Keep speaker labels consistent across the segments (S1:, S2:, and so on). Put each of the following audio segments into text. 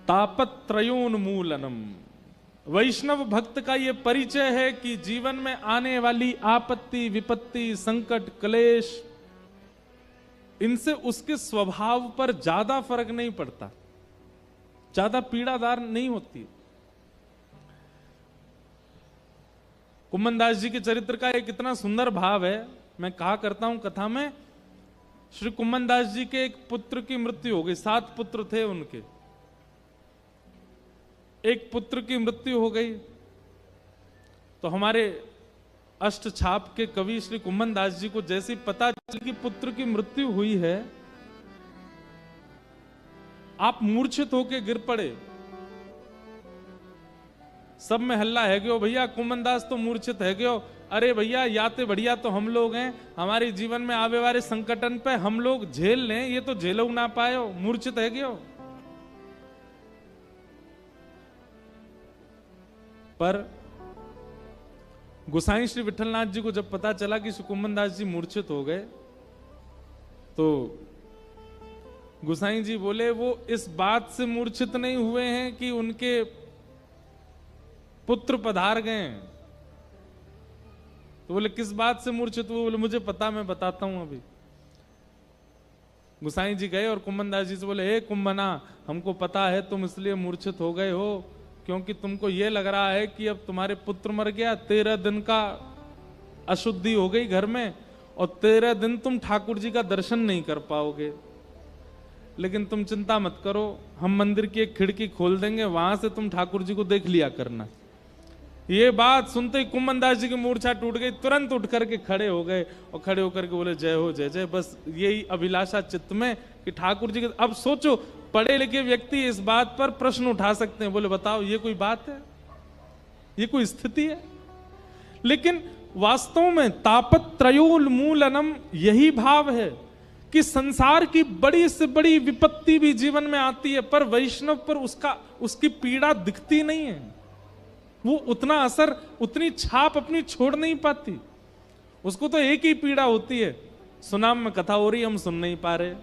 S1: तापत्रयोन्मूलनम। वैष्णव भक्त का यह परिचय है कि जीवन में आने वाली आपत्ति, विपत्ति, संकट, क्लेश, इनसे उसके स्वभाव पर ज्यादा फर्क नहीं पड़ता, ज्यादा पीड़ादार नहीं होती। कुम्भनदास जी के चरित्र का एक इतना सुंदर भाव है, मैं कहा करता हूं कथा में। श्री कुम्भनदास जी के एक पुत्र की मृत्यु हो गई, 7 पुत्र थे उनके, एक पुत्र की मृत्यु हो गई। तो हमारे अष्टछाप के कवि श्री कुम्भनदास जी को जैसे पता चल कि पुत्र की मृत्यु हुई है, आप मूर्छित होके गिर पड़े। सब में हल्ला है गयो, भैया कुम्भनदास तो मूर्छित है गयो। अरे भैया याते बढ़िया तो हम लोग हैं, हमारे जीवन में आवे वाले संकटन पे हम लोग झेल लें, ये तो झेलो ना पायो, मूर्छित है गयो। पर गोसाई श्री विठलनाथ जी को जब पता चला कि श्री कुम्भनदास जी मूर्छित हो गए, तो गोसाई जी बोले वो इस बात से मूर्छित नहीं हुए हैं कि उनके पुत्र पधार गए। तो बोले किस बात से मूर्छित हुए? बोले मुझे पता, मैं बताता हूं अभी। गोसाई जी गए और कुम्भनदास जी से बोले, हे कुम्भना, हमको पता है तुम इसलिए मूर्छित हो गए हो क्योंकि तुमको यह लग रहा है कि अब तुम्हारे पुत्र मर गया, 13 दिन का अशुद्धि हो गई घर में, और 13 दिन तुम ठाकुर जी का दर्शन नहीं कर पाओगे। लेकिन तुम चिंता मत करो, हम मंदिर की एक खिड़की खोल देंगे, वहां से तुम ठाकुर जी को देख लिया करना। ये बात सुनते ही कुम्भनदास जी की मूर्छा टूट गई, तुरंत उठ करके खड़े हो गए और खड़े होकर के बोले, जय हो जय जय। बस यही अभिलाषा चित्त में कि ठाकुर जी के। अब सोचो, पढ़े लिखे व्यक्ति इस बात पर प्रश्न उठा सकते हैं, बोले बताओ ये कोई बात है, ये कोई स्थिति है? लेकिन वास्तव में तापत्रयोन्मूलनम यही भाव है कि संसार की बड़ी से बड़ी विपत्ति भी जीवन में आती है, पर वैष्णव पर उसकी पीड़ा दिखती नहीं है। वो उतना असर, उतनी छाप अपनी छोड़ नहीं पाती। उसको तो एक ही पीड़ा होती है, सुनाम में कथा हो रही, हम सुन नहीं पा रहे।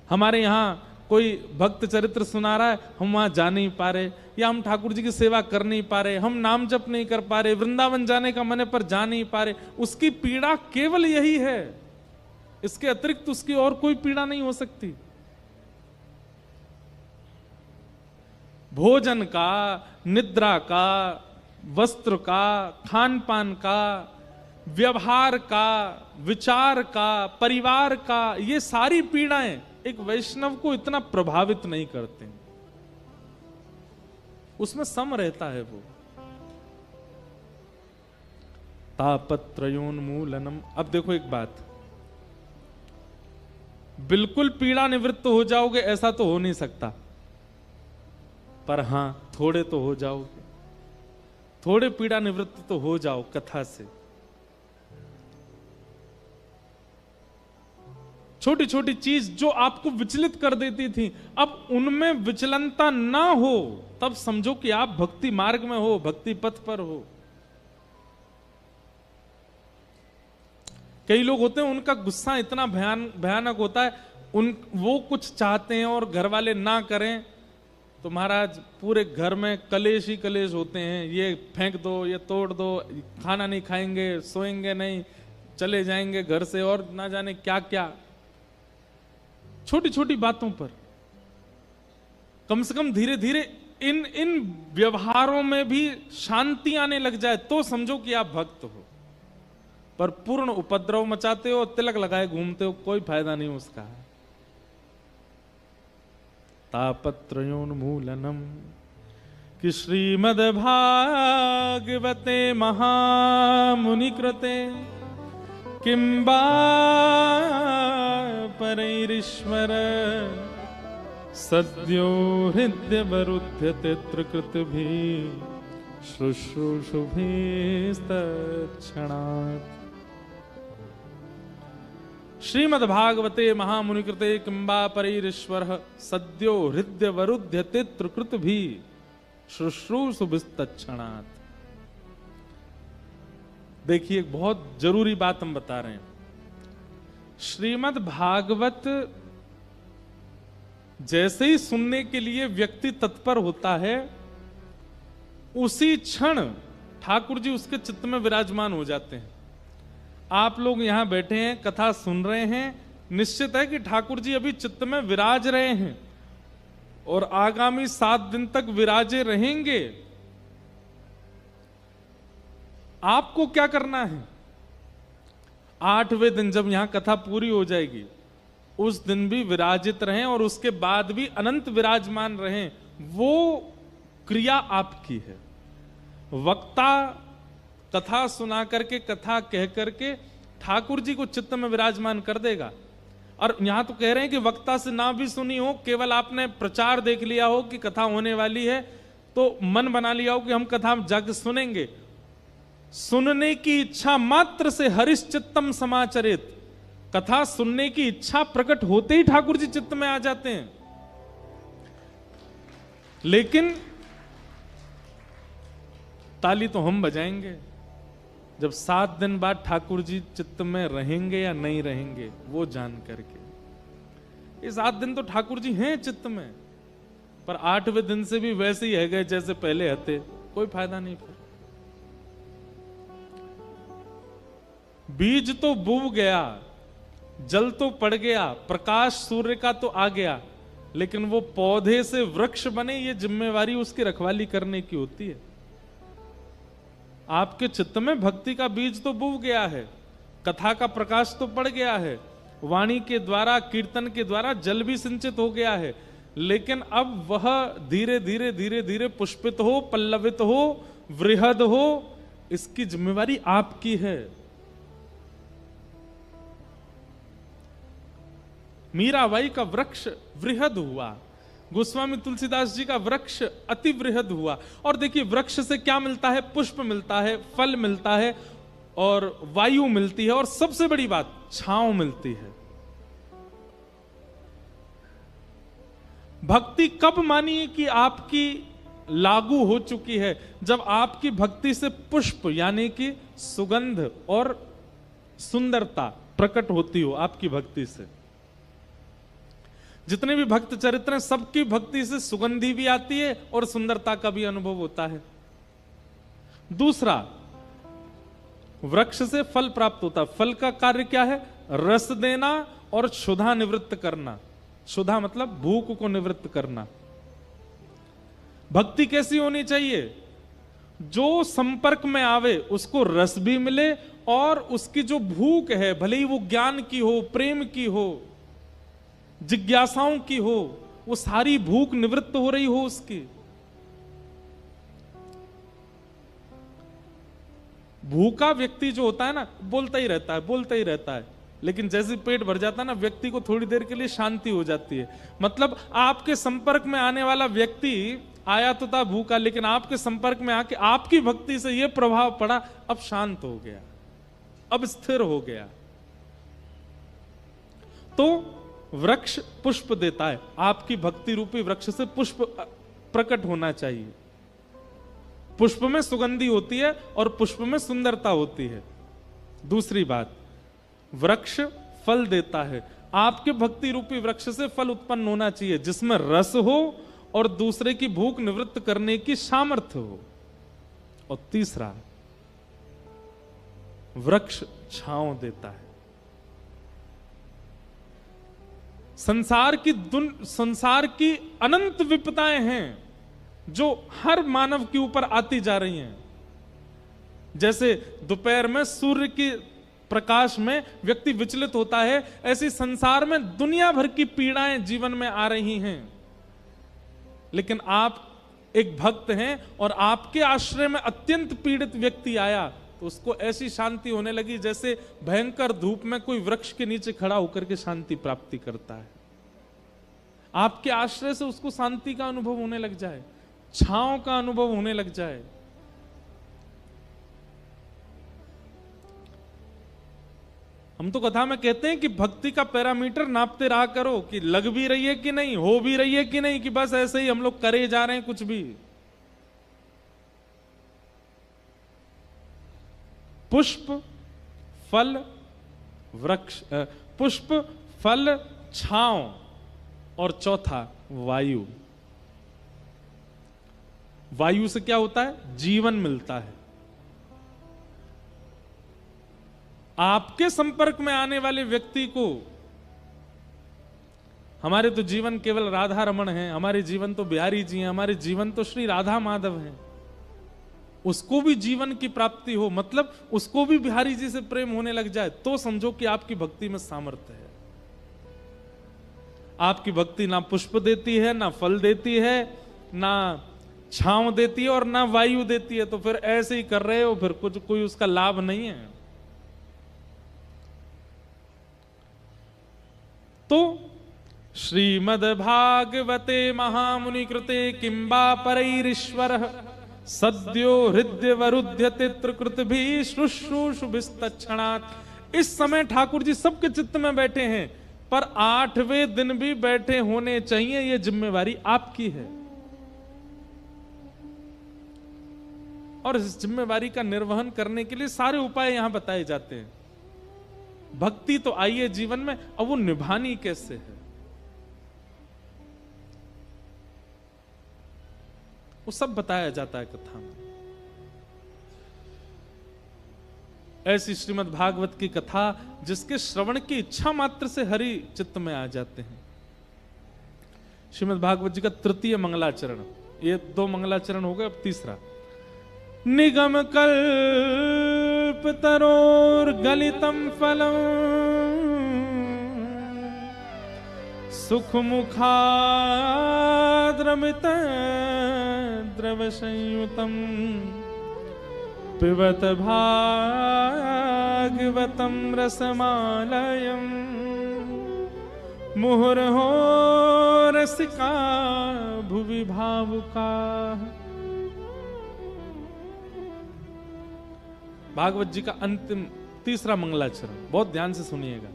S1: हमारे यहां कोई भक्त चरित्र सुना रहा है, हम वहां जा नहीं पा रहे, या हम ठाकुर जी की सेवा कर नहीं पा रहे, हम नाम जप नहीं कर पा रहे, वृंदावन जाने का मन है पर जा नहीं पा रहे। उसकी पीड़ा केवल यही है, इसके अतिरिक्त उसकी और कोई पीड़ा नहीं हो सकती। भोजन का, निद्रा का, वस्त्र का, खान पान का, व्यवहार का, विचार का, परिवार का, ये सारी पीड़ाएं एक वैष्णव को इतना प्रभावित नहीं करते, उसमें सम रहता है वो। तापत्रयोन्मूलनम। अब देखो एक बात, बिल्कुल पीड़ा निवृत्त हो जाओगे ऐसा तो हो नहीं सकता, पर हां थोड़े तो हो जाओगे, थोड़े पीड़ा निवृत्त तो हो जाओ कथा से। छोटी छोटी चीज जो आपको विचलित कर देती थी, अब उनमें विचलनता ना हो, तब समझो कि आप भक्ति मार्ग में हो, भक्ति पथ पर हो। कई लोग होते हैं उनका गुस्सा इतना भयानक होता है, वो कुछ चाहते हैं और घर वाले ना करें तो महाराज पूरे घर में कलेश ही कलेश होते हैं। ये फेंक दो, ये तोड़ दो, खाना नहीं खाएंगे, सोएंगे नहीं, चले जाएंगे घर से, और ना जाने क्या क्या। छोटी छोटी बातों पर कम से कम धीरे धीरे इन व्यवहारों में भी शांति आने लग जाए तो समझो कि आप भक्त हो। पर पूर्ण उपद्रव मचाते हो, तिलक लगाए घूमते हो, कोई फायदा नहीं उसका। तापत्रयोन्मूलनम कि श्रीमद् भागवते महामुनि कृते किंबा परैरीश्वर सद्यो हृदय वरुध्यते त्रिकृतभिः शुश्रूषुभिस्तत्क्षणात्। श्रीमद् भागवते महामुनि कृते किंबा परैरीश्वर सद्यो हृदय वरुध्यते त्रिकृतभिः शुश्रूषुभिस्तत्क्षणात्। देखिए एक बहुत जरूरी बात हम बता रहे हैं। श्रीमद् भागवत जैसे ही सुनने के लिए व्यक्ति तत्पर होता है, उसी क्षण ठाकुर जी उसके चित्त में विराजमान हो जाते हैं। आप लोग यहां बैठे हैं, कथा सुन रहे हैं, निश्चित है कि ठाकुर जी अभी चित्त में विराज रहे हैं और आगामी 7 दिन तक विराजे रहेंगे। आपको क्या करना है? 8वें दिन जब यहां कथा पूरी हो जाएगी, उस दिन भी विराजित रहें और उसके बाद भी अनंत विराजमान रहें, वो क्रिया आपकी है। वक्ता कथा सुना करके, कथा कह करके ठाकुर जी को चित्त में विराजमान कर देगा। और यहां तो कह रहे हैं कि वक्ता से ना भी सुनी हो, केवल आपने प्रचार देख लिया हो कि कथा होने वाली है, तो मन बना लिया हो कि हम कथा जाके सुनेंगे, सुनने की इच्छा मात्र से हरिश्चित्तम समाचरित, कथा सुनने की इच्छा प्रकट होते ही ठाकुर जी चित्त में आ जाते हैं। लेकिन ताली तो हम बजाएंगे जब 7 दिन बाद ठाकुर जी चित्त में रहेंगे या नहीं रहेंगे, वो जान करके। ये 7 दिन तो ठाकुर जी हैं चित्त में, पर 8वें दिन से भी वैसे ही है गए जैसे पहले हते, कोई फायदा नहीं। फिर बीज तो बूब गया, जल तो पड़ गया, प्रकाश सूर्य का तो आ गया, लेकिन वो पौधे से वृक्ष बने, ये जिम्मेवारी उसकी रखवाली करने की होती है। आपके चित्त में भक्ति का बीज तो बूब गया है, कथा का प्रकाश तो पड़ गया है, वाणी के द्वारा, कीर्तन के द्वारा जल भी सिंचित हो गया है, लेकिन अब वह धीरे धीरे धीरे धीरे पुष्पित हो, पल्लवित हो, वृहद हो, इसकी जिम्मेवारी आपकी है। मीराबाई का वृक्ष वृहद हुआ, गोस्वामी तुलसीदास जी का वृक्ष अति वृहद हुआ। और देखिए वृक्ष से क्या मिलता है? पुष्प मिलता है, फल मिलता है और वायु मिलती है, और सबसे बड़ी बात छांव मिलती है। भक्ति कब मानिए कि आपकी लागू हो चुकी है? जब आपकी भक्ति से पुष्प यानी कि सुगंध और सुंदरता प्रकट होती हो। आपकी भक्ति से जितने भी भक्त चरित्र हैं, सबकी भक्ति से सुगंधी भी आती है और सुंदरता का भी अनुभव होता है। दूसरा, वृक्ष से फल प्राप्त होता है। फल का कार्य क्या है? रस देना और क्षुधा निवृत्त करना। क्षुधा मतलब भूख को निवृत्त करना। भक्ति कैसी होनी चाहिए? जो संपर्क में आवे उसको रस भी मिले और उसकी जो भूख है, भले ही वो ज्ञान की हो, प्रेम की हो, जिज्ञासाओं की हो, वो सारी भूख निवृत्त हो रही हो उसकी। भूखा व्यक्ति जो होता है ना, बोलता ही रहता है, लेकिन जैसे पेट भर जाता है ना, व्यक्ति को थोड़ी देर के लिए शांति हो जाती है। मतलब आपके संपर्क में आने वाला व्यक्ति आया तो था भूखा, लेकिन आपके संपर्क में आके आपकी भक्ति से यह प्रभाव पड़ा, अब शांत हो गया, अब स्थिर हो गया। तो वृक्ष पुष्प देता है, आपकी भक्ति रूपी वृक्ष से पुष्प प्रकट होना चाहिए। पुष्प में सुगंधी होती है और पुष्प में सुंदरता होती है। दूसरी बात, वृक्ष फल देता है, आपके भक्ति रूपी वृक्ष से फल उत्पन्न होना चाहिए जिसमें रस हो और दूसरे की भूख निवृत्त करने की सामर्थ्य हो। और तीसरा, वृक्ष छांव देता है। संसार की अनंत विपदाएं हैं जो हर मानव के ऊपर आती जा रही हैं। जैसे दोपहर में सूर्य की प्रकाश में व्यक्ति विचलित होता है, ऐसी संसार में दुनिया भर की पीड़ाएं जीवन में आ रही हैं। लेकिन आप एक भक्त हैं और आपके आश्रय में अत्यंत पीड़ित व्यक्ति आया तो उसको ऐसी शांति होने लगी जैसे भयंकर धूप में कोई वृक्ष के नीचे खड़ा होकर के शांति प्राप्ति करता है। आपके आश्रय से उसको शांति का अनुभव होने लग जाए, छांव का अनुभव होने लग जाए। हम तो कथा में कहते हैं कि भक्ति का पैरामीटर नापते रहा करो कि लग भी रही है कि नहीं, हो भी रही है कि नहीं, कि बस ऐसे ही हम लोग करे जा रहे हैं कुछ भी। पुष्प फल वृक्ष, पुष्प फल छांव, और चौथा वायु। वायु से क्या होता है? जीवन मिलता है। आपके संपर्क में आने वाले व्यक्ति को, हमारे तो जीवन केवल राधा रमण है, हमारे जीवन तो बिहारी जी हैं, हमारे जीवन तो श्री राधा माधव हैं, उसको भी जीवन की प्राप्ति हो, मतलब उसको भी बिहारी जी से प्रेम होने लग जाए, तो समझो कि आपकी भक्ति में सामर्थ्य है। आपकी भक्ति ना पुष्प देती है, ना फल देती है, ना छांव देती है और ना वायु देती है, तो फिर ऐसे ही कर रहे हो, फिर कुछ कोई उसका लाभ नहीं है। तो श्रीमद् भागवते महामुनि कृते किंबा परैरीश्वरः सद्यो हृदय वरुध्यते त्रिकृत भी शुश्रूषु विस्तक्षणात्। इस समय ठाकुर जी सबके चित्त में बैठे हैं, पर 8वें दिन भी बैठे होने चाहिए, यह जिम्मेवारी आपकी है। और इस जिम्मेवारी का निर्वहन करने के लिए सारे उपाय यहां बताए जाते हैं। भक्ति तो आई है जीवन में, अब वो निभानी कैसे है, वो सब बताया जाता है कथा में। ऐसी श्रीमद् भागवत की कथा जिसके श्रवण की इच्छा मात्र से हरि चित्त में आ जाते हैं। श्रीमद् भागवत जी का तृतीय मंगलाचरण, ये 2 मंगलाचरण हो गए, अब तीसरा। निगम कल्प तरोर गलितम फलम सुख मुखाद्रमित द्रव संयुतम पिबत भागवतम रसमालयम मुहुर्हो रसिका भुवि भावुका। भागवत जी का अंतिम तीसरा मंगलाचरण, बहुत ध्यान से सुनिएगा।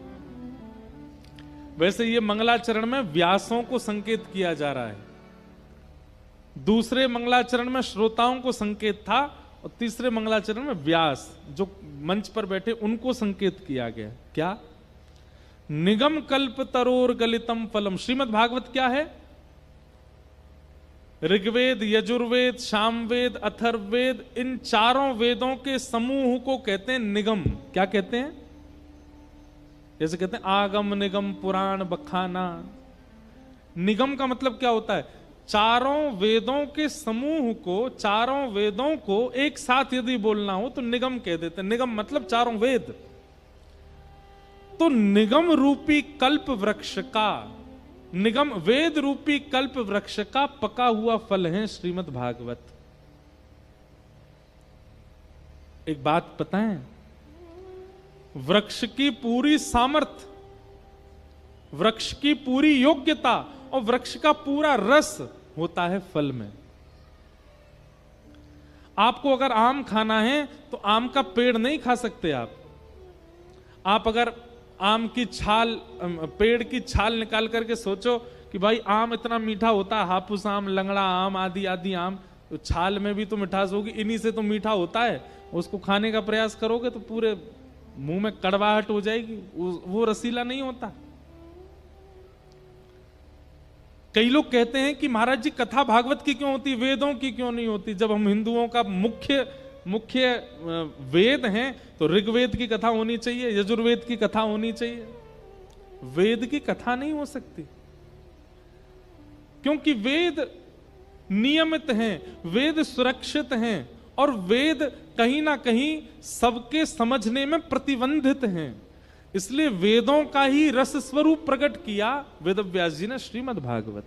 S1: वैसे ये मंगलाचरण में व्यासों को संकेत किया जा रहा है, दूसरे मंगलाचरण में श्रोताओं को संकेत था, और तीसरे मंगलाचरण में व्यास जो मंच पर बैठे उनको संकेत किया गया। क्या? निगम कल्प तरोर गलितम फलम। श्रीमद् भागवत क्या है? ऋग्वेद, यजुर्वेद, सामवेद, अथर्ववेद, इन चारों वेदों के समूह को कहते हैं निगम। क्या कहते हैं? जैसे कहते हैं आगम, निगम, पुराण, बखाना। निगम का मतलब क्या होता है? चारों वेदों के समूह को, चारों वेदों को एक साथ यदि बोलना हो तो निगम कह देते हैं। निगम मतलब चारों वेद। तो निगम रूपी कल्प वृक्ष का, निगम वेद रूपी कल्प वृक्ष का पका हुआ फल है श्रीमद् भागवत। एक बात पता है, वृक्ष की पूरी सामर्थ, वृक्ष की पूरी योग्यता और वृक्ष का पूरा रस होता है फल में। आपको अगर आम खाना है तो आम का पेड़ नहीं खा सकते आप अगर आम की छाल, पेड़ की छाल निकाल करके सोचो कि भाई आम इतना मीठा होता है, हापुस आम, लंगड़ा आम, आदि आदि आम, तो छाल में भी तो मिठास होगी, इन्हीं से तो मीठा होता है। उसको खाने का प्रयास करोगे तो पूरे मुंह में कड़वाहट हो जाएगी, वो रसीला नहीं होता। कई लोग कहते हैं कि महाराज जी कथा भागवत की क्यों होती, वेदों की क्यों नहीं होती? जब हम हिंदुओं का मुख्य वेद हैं तो ऋग्वेद की कथा होनी चाहिए, यजुर्वेद की कथा होनी चाहिए। वेद की कथा नहीं हो सकती, क्योंकि वेद नियमित हैं, वेद सुरक्षित हैं, और वेद कहीं ना कहीं सबके समझने में प्रतिबंधित हैं। इसलिए वेदों का ही रस स्वरूप प्रकट किया वेदव्यास जी ने श्रीमद् भागवत।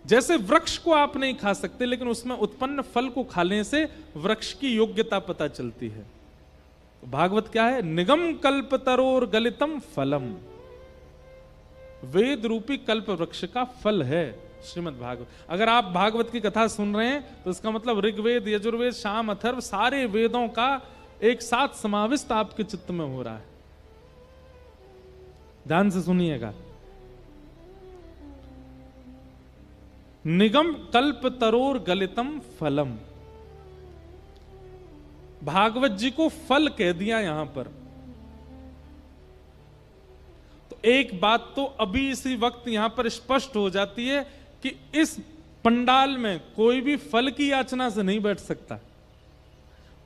S1: जैसे वृक्ष को आप नहीं खा सकते, लेकिन उसमें उत्पन्न फल को खाने से वृक्ष की योग्यता पता चलती है। तो भागवत क्या है? निगम कल्प तरोर गलितम फलम, वेद रूपी कल्प वृक्ष का फल है श्रीमद् भागवत। अगर आप भागवत की कथा सुन रहे हैं तो इसका मतलब ऋग्वेद, यजुर्वेद, साम, अथर्व सारे वेदों का एक साथ समाविष्ट आपके चित्त में हो रहा है। ध्यान से सुनिएगा। निगम कल्प तरोर गलितम फलम, भागवत जी को फल कह दिया यहां पर। एक बात तो अभी इसी वक्त यहां पर स्पष्ट हो जाती है कि इस पंडाल में कोई भी फल की याचना से नहीं बैठ सकता।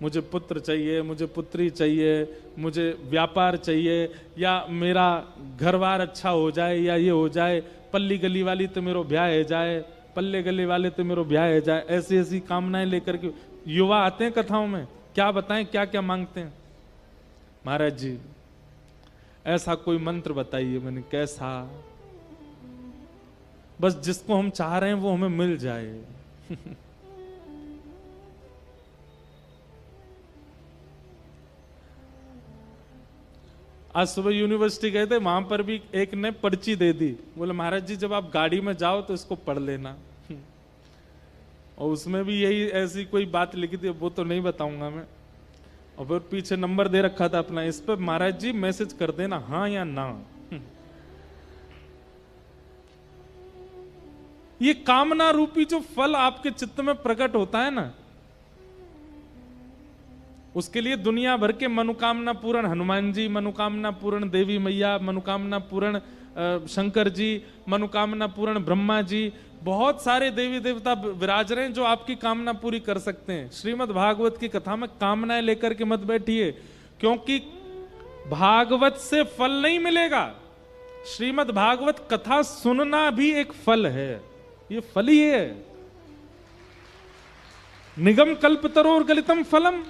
S1: मुझे पुत्र चाहिए, मुझे पुत्री चाहिए, मुझे व्यापार चाहिए, या मेरा घरवार अच्छा हो जाए, या ये हो जाए, पल्ली गली वाली तो मेरो ब्याह है जाए, पल्ले गली वाले तो मेरो ब्याह है जाए, ऐसी ऐसी कामनाएं लेकर के युवा आते हैं कथाओं में। क्या बताएं क्या क्या मांगते हैं। महाराज जी ऐसा कोई मंत्र बताइए। मैंने कैसा? बस जिसको हम चाह रहे हैं वो हमें मिल जाए। आज सुबह यूनिवर्सिटी गए थे, वहां पर भी एक ने पर्ची दे दी, बोले महाराज जी जब आप गाड़ी में जाओ तो इसको पढ़ लेना। और उसमें भी यही ऐसी कोई बात लिखी थी, वो तो नहीं बताऊंगा मैं। और फिर पीछे नंबर दे रखा था अपना, इस पर महाराज जी मैसेज कर देना हाँ या ना। ये कामना रूपी जो फल आपके चित्त में प्रकट होता है ना, उसके लिए दुनिया भर के मनोकामना पूर्ण हनुमान जी, मनोकामना पूर्ण देवी मैया, मनोकामना पूर्ण शंकर जी, मनोकामना पूर्ण ब्रह्मा जी, बहुत सारे देवी देवता विराज रहे हैं जो आपकी कामना पूरी कर सकते हैं। श्रीमद् भागवत की कथा में कामनाएं लेकर के मत बैठिए, क्योंकि भागवत से फल नहीं मिलेगा। श्रीमद् भागवत कथा सुनना भी एक फल है, ये फल ही है। निगम कल्पतरोर गलितम फलम।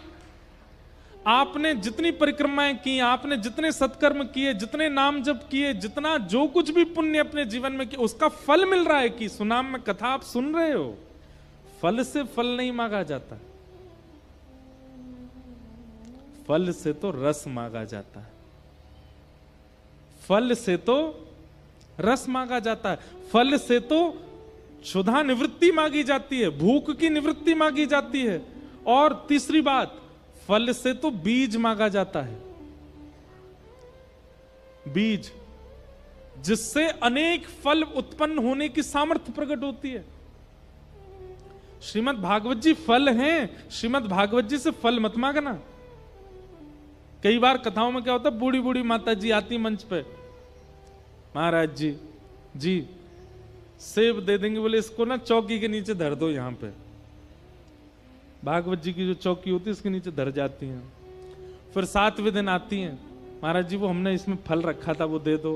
S1: आपने जितनी परिक्रमाएं की, आपने जितने सत्कर्म किए, जितने नाम जप किए, जितना जो कुछ भी पुण्य अपने जीवन में किया, उसका फल मिल रहा है कि सुनाम में कथा आप सुन रहे हो। फल से फल नहीं मांगा जाता, फल से तो रस मांगा जाता है। फल से तो रस मांगा जाता है, फल से तो क्षुधा निवृत्ति मांगी जाती है, भूख की निवृत्ति मांगी जाती है। और तीसरी बात, फल से तो बीज मांगा जाता है, बीज जिससे अनेक फल उत्पन्न होने की सामर्थ्य प्रकट होती है। श्रीमद् भागवत जी फल हैं, श्रीमद् भागवत जी से फल मत मांगना। कई बार कथाओं में क्या होता है, बूढ़ी बूढ़ी माता जी आती मंच पे, महाराज जी जी सेब दे देंगे, बोले इसको ना चौकी के नीचे धर दो। यहां पे भागवत जी की जो चौकी होती है उसके नीचे धर जाती हैं। फिर 7वें दिन आती हैं, महाराज जी वो हमने इसमें फल रखा था वो दे दो।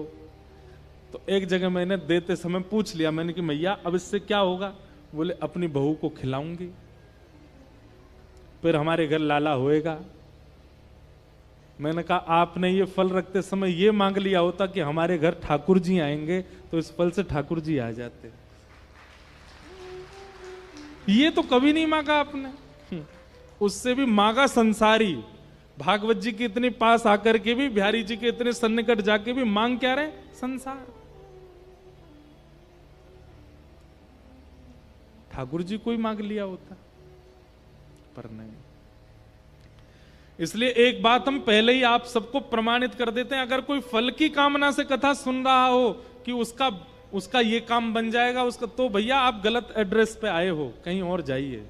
S1: तो एक जगह मैंने देते समय पूछ लिया, मैंने कि मैया अब इससे क्या होगा? बोले अपनी बहू को खिलाऊंगी, फिर हमारे घर लाला होएगा। मैंने कहा आपने ये फल रखते समय ये मांग लिया होता कि हमारे घर ठाकुर जी आएंगे, तो इस फल से ठाकुर जी आ जाते। ये तो कभी नहीं मांगा आपने। उससे भी मांगा संसारी। भागवत जी के इतने पास आकर के भी, बिहारी जी के इतने सन्निकट जाके भी मांग क्या रहे? संसार। ठाकुर जी को ही मांग लिया होता, पर नहीं। इसलिए एक बात हम पहले ही आप सबको प्रमाणित कर देते हैं, अगर कोई फल की कामना से कथा सुन रहा हो कि उसका ये काम बन जाएगा उसका, तो भैया आप गलत एड्रेस पे आए हो, कहीं और जाइए।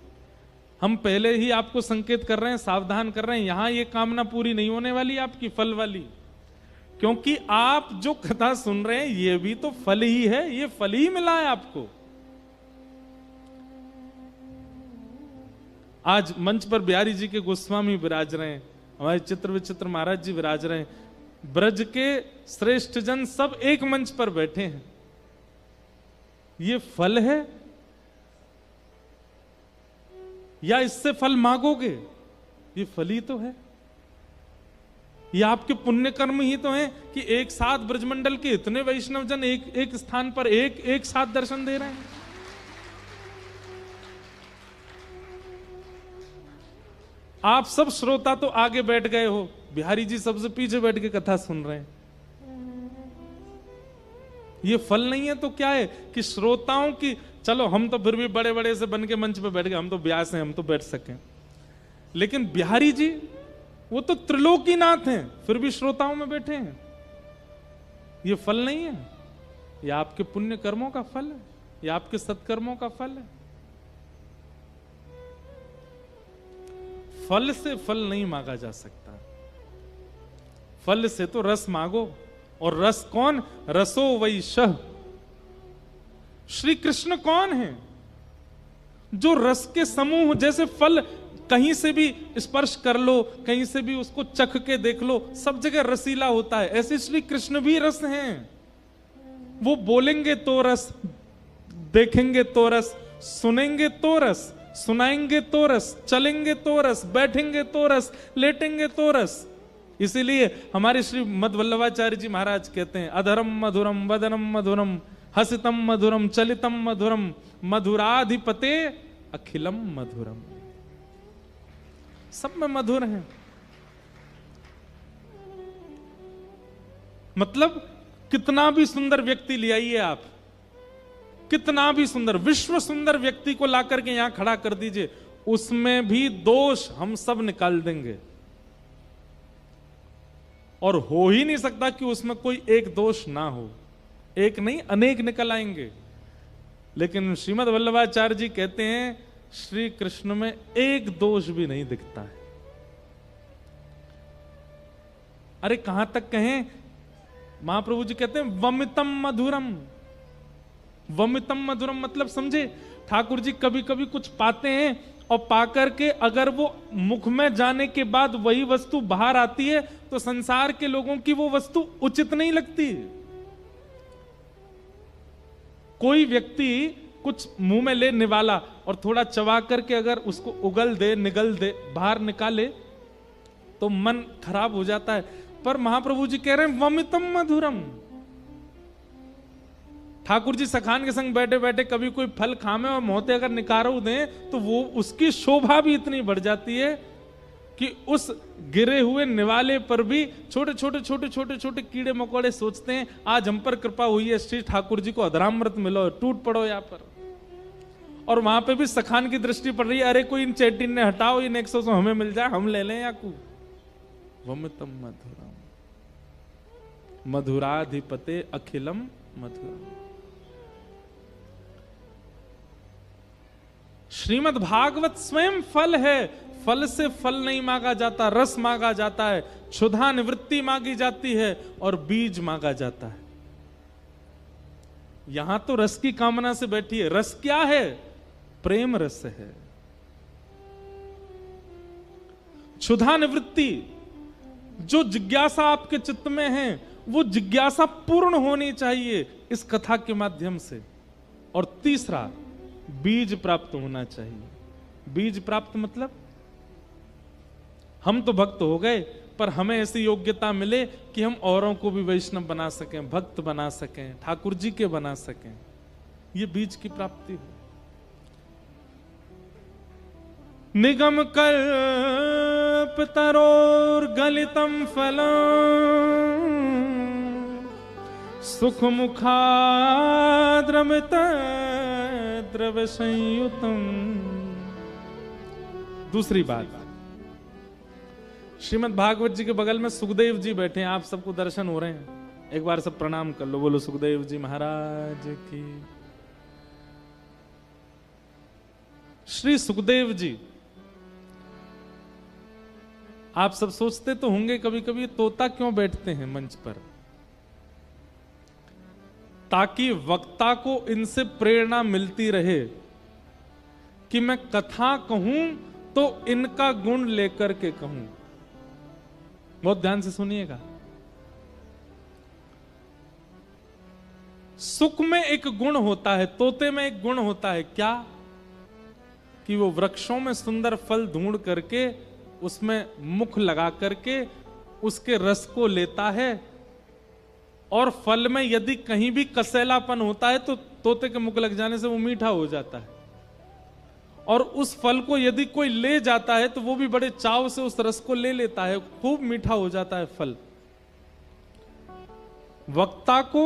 S1: हम पहले ही आपको संकेत कर रहे हैं, सावधान कर रहे हैं, यहां ये कामना पूरी नहीं होने वाली आपकी फल वाली। क्योंकि आप जो कथा सुन रहे हैं ये भी तो फल ही है, ये फल ही मिला है आपको। आज मंच पर बिहारी जी के गोस्वामी विराज रहे हैं, हमारे चित्र विचित्र महाराज जी विराज रहे हैं, ब्रज के श्रेष्ठ जन सब एक मंच पर बैठे हैं। ये फल है या इससे फल मांगोगे? ये फल ही तो है, ये आपके पुण्य कर्म ही तो हैं कि एक साथ ब्रजमंडल के इतने वैष्णव जन एक स्थान पर एक साथ दर्शन दे रहे हैं। आप सब श्रोता तो आगे बैठ गए हो, बिहारी जी सबसे पीछे बैठ के कथा सुन रहे हैं। ये फल नहीं है तो क्या है कि श्रोताओं की, चलो हम तो फिर भी बड़े बड़े से बन के मंच पे बैठ गए, हम तो व्यास हैं, हम तो बैठ सके, लेकिन बिहारी जी वो तो त्रिलोकीनाथ हैं, फिर भी श्रोताओं में बैठे हैं। ये फल नहीं है, ये आपके पुण्य कर्मों का फल है, ये आपके सत्कर्मों का फल है। फल से फल नहीं मांगा जा सकता, फल से तो रस मांगो, और रस कौन? रसो वैशः। श्री कृष्ण कौन है? जो रस के समूह, जैसे फल कहीं से भी स्पर्श कर लो, कहीं से भी उसको चख के देख लो, सब जगह रसीला होता है, ऐसे श्री कृष्ण भी रस हैं। वो बोलेंगे तो रस, देखेंगे तो रस, सुनेंगे तो रस, सुनाएंगे तो रस, चलेंगे तो रस, बैठेंगे तो रस, लेटेंगे तो रस। इसीलिए हमारे श्री मध्वल्लभाचार्य जी महाराज कहते हैं, अधरम मधुरम वदनम मधुरम हसितम मधुरम चलितम मधुरम मधुराधिपते अखिलम मधुरम। सब में मधुर है। मतलब कितना भी सुंदर व्यक्ति ले आइए आप, कितना भी सुंदर, विश्व सुंदर व्यक्ति को ला करके यहां खड़ा कर दीजिए, उसमें भी दोष हम सब निकाल देंगे। और हो ही नहीं सकता कि उसमें कोई एक दोष ना हो, एक नहीं अनेक निकल आएंगे। लेकिन श्रीमद् वल्लभाचार्य जी कहते हैं श्री कृष्ण में एक दोष भी नहीं दिखता है। अरे कहां तक कहें, महाप्रभु जी कहते हैं वमितम मधुरम। वमितम मधुरम मतलब समझे, ठाकुर जी कभी कभी कुछ पाते हैं और पाकर के अगर वो मुख में जाने के बाद वही वस्तु बाहर आती है तो संसार के लोगों की वो वस्तु उचित नहीं लगती। कोई व्यक्ति कुछ मुंह में ले निवाला और थोड़ा चबा करके अगर उसको उगल दे, निगल दे, बाहर निकाले तो मन खराब हो जाता है। पर महाप्रभु जी कह रहे हैं वमितम मधुरम। ठाकुर जी सखान के संग बैठे बैठे कभी कोई फल खामे और मोहते अगर निकारो दें तो वो उसकी शोभा भी इतनी बढ़ जाती है कि उस गिरे हुए निवाले पर भी छोटे छोटे छोटे छोटे छोटे कीड़े मकोड़े सोचते हैं आज हम पर कृपा हुई है, श्री ठाकुर जी को अधरामृत मिलो, टूट पड़ो यहाँ पर। और वहां पे भी सखान की दृष्टि पड़ रही है, अरे कोई इन चैटिन ने हटाओ, इन 100 हमें मिल जाए, हम ले लें या कु। वमितम मधुरम मधुराधिपते अखिलम मधुरम। श्रीमद् भागवत स्वयं फल है। फल से फल नहीं मांगा जाता, रस मांगा जाता है, क्षुधा निवृत्ति मांगी जाती है और बीज मांगा जाता है। यहां तो रस की कामना से बैठी है। रस क्या है? प्रेम रस है। क्षुधा निवृत्ति, जो जिज्ञासा आपके चित्त में है वो जिज्ञासा पूर्ण होनी चाहिए इस कथा के माध्यम से। और तीसरा, बीज प्राप्त होना चाहिए। बीज प्राप्त मतलब हम तो भक्त हो गए, पर हमें ऐसी योग्यता मिले कि हम औरों को भी वैष्णव बना सकें, भक्त बना सकें, ठाकुर जी के बना सकें। ये बीज की प्राप्ति हो। निगम कल्प तरोर गलितम फलम सुख मुखाद्रमित द्रव्य संयुतम। दूसरी बात, श्रीमद् भागवत जी के बगल में सुखदेव जी बैठे हैं, आप सबको दर्शन हो रहे हैं, एक बार सब प्रणाम कर लो, बोलो सुखदेव जी महाराज की। श्री सुखदेव जी, आप सब सोचते तो होंगे कभी कभी तोता क्यों बैठते हैं मंच पर, ताकि वक्ता को इनसे प्रेरणा मिलती रहे कि मैं कथा कहूं तो इनका गुण लेकर के कहूं। बहुत ध्यान से सुनिएगा। सुख में एक गुण होता है, तोते में एक गुण होता है, क्या? कि वो वृक्षों में सुंदर फल ढूंढ करके उसमें मुख लगा करके उसके रस को लेता है, और फल में यदि कहीं भी कसैलापन होता है तो तोते के मुख लग जाने से वो मीठा हो जाता है। और उस फल को यदि कोई ले जाता है तो वो भी बड़े चाव से उस रस को ले लेता है, खूब मीठा हो जाता है फल। वक्ता को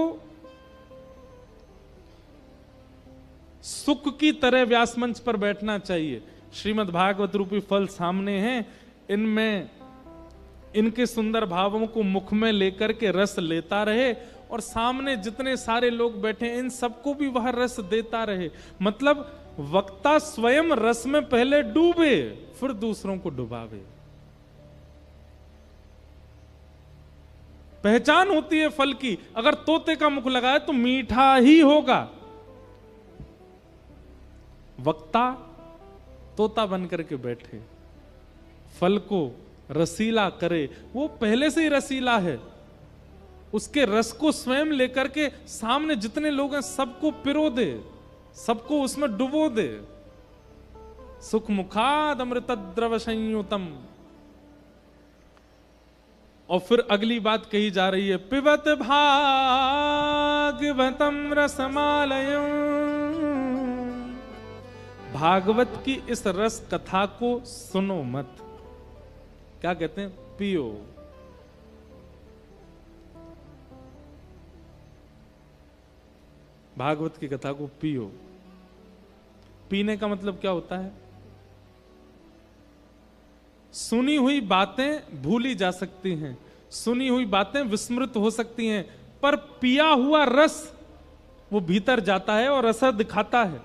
S1: सुख की तरह व्यास मंच पर बैठना चाहिए। श्रीमद् भागवत रूपी फल सामने हैं, इनमें इनके सुंदर भावों को मुख में लेकर के रस लेता रहे, और सामने जितने सारे लोग बैठे इन सबको भी वह रस देता रहे। मतलब वक्ता स्वयं रस में पहले डूबे, फिर दूसरों को डुबावे। पहचान होती है फल की। अगर तोते का मुख लगा है तो मीठा ही होगा। वक्ता तोता बन करके बैठे, फल को रसीला करे, वो पहले से ही रसीला है। उसके रस को स्वयं लेकर के सामने जितने लोग हैं सबको पिरो दे, सबको उसमें डुबो दे। सुख मुखाद अमृत द्रव संयुतम। और फिर अगली बात कही जा रही है, पिबत भागवतम रसमालयम। भागवत की इस रस कथा को सुनो मत, क्या कहते हैं, पियो। भागवत की कथा को पियो। पीने का मतलब क्या होता है? सुनी हुई बातें भूली जा सकती हैं, सुनी हुई बातें विस्मृत हो सकती हैं, पर पिया हुआ रस वो भीतर जाता है और असर दिखाता है।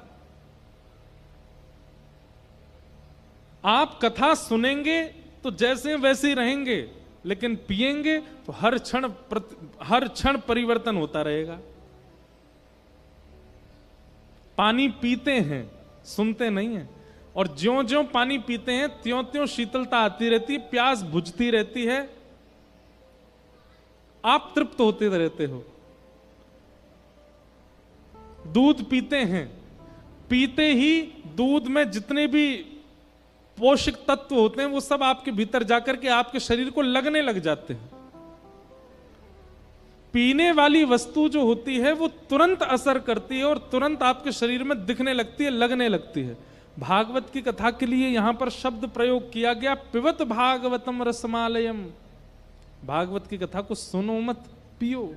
S1: आप कथा सुनेंगे तो जैसे वैसे ही रहेंगे, लेकिन पिएंगे तो हर क्षण परिवर्तन होता रहेगा। पानी पीते हैं, सुनते नहीं हैं, और ज्यों ज्यों पानी पीते हैं त्यों त्यों शीतलता आती रहती है, प्यास बुझती रहती है, आप तृप्त होते रहते हो। दूध पीते हैं, पीते ही दूध में जितने भी पोषक तत्व होते हैं वो सब आपके भीतर जाकर के आपके शरीर को लगने लग जाते हैं। पीने वाली वस्तु जो होती है वो तुरंत असर करती है और तुरंत आपके शरीर में दिखने लगती है, लगने लगती है। भागवत की कथा के लिए यहां पर शब्द प्रयोग किया गया, पिबत भागवतम रसमालयम। भागवत की कथा को सुनो मत, पियो।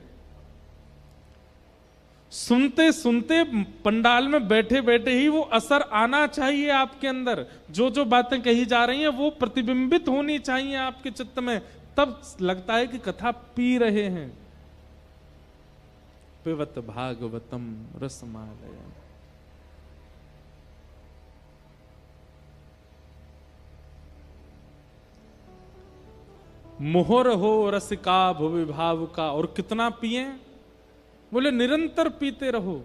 S1: सुनते सुनते पंडाल में बैठे बैठे ही वो असर आना चाहिए आपके अंदर। जो जो बातें कही जा रही हैं वो प्रतिबिंबित होनी चाहिए आपके चित्त में, तब लगता है कि कथा पी रहे हैं। पिबत भागवतम रसमालयम। मोहर हो रसिका भुवि भाव का। और कितना पिए? बोले निरंतर पीते रहो।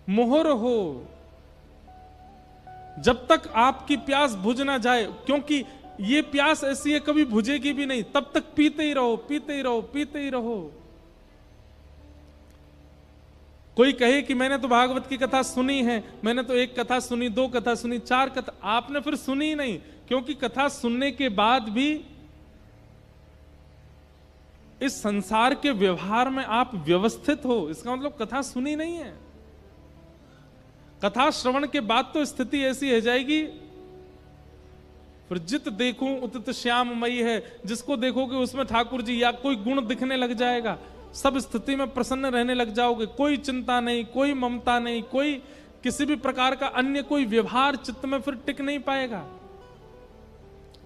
S1: मोहर हो, जब तक आपकी प्यास बुझ ना जाए, क्योंकि ये प्यास ऐसी है कभी बुझेगी भी नहीं, तब तक पीते ही रहो, पीते ही रहो, पीते ही रहो। कोई कहे कि मैंने तो भागवत की कथा सुनी है, मैंने तो एक कथा सुनी, दो कथा सुनी, चार कथा, आपने फिर सुनी नहीं, क्योंकि कथा सुनने के बाद भी इस संसार के व्यवहार में आप व्यवस्थित हो, इसका मतलब कथा सुनी नहीं है। कथा श्रवण के बाद तो स्थिति ऐसी हो जाएगी, फिर जित देखूं उतित श्याममयी है, जिसको देखोगे उसमें ठाकुर जी या कोई गुण दिखने लग जाएगा। सब स्थिति में प्रसन्न रहने लग जाओगे, कोई चिंता नहीं, कोई ममता नहीं, कोई किसी भी प्रकार का अन्य कोई व्यवहार चित्त में फिर टिक नहीं पाएगा।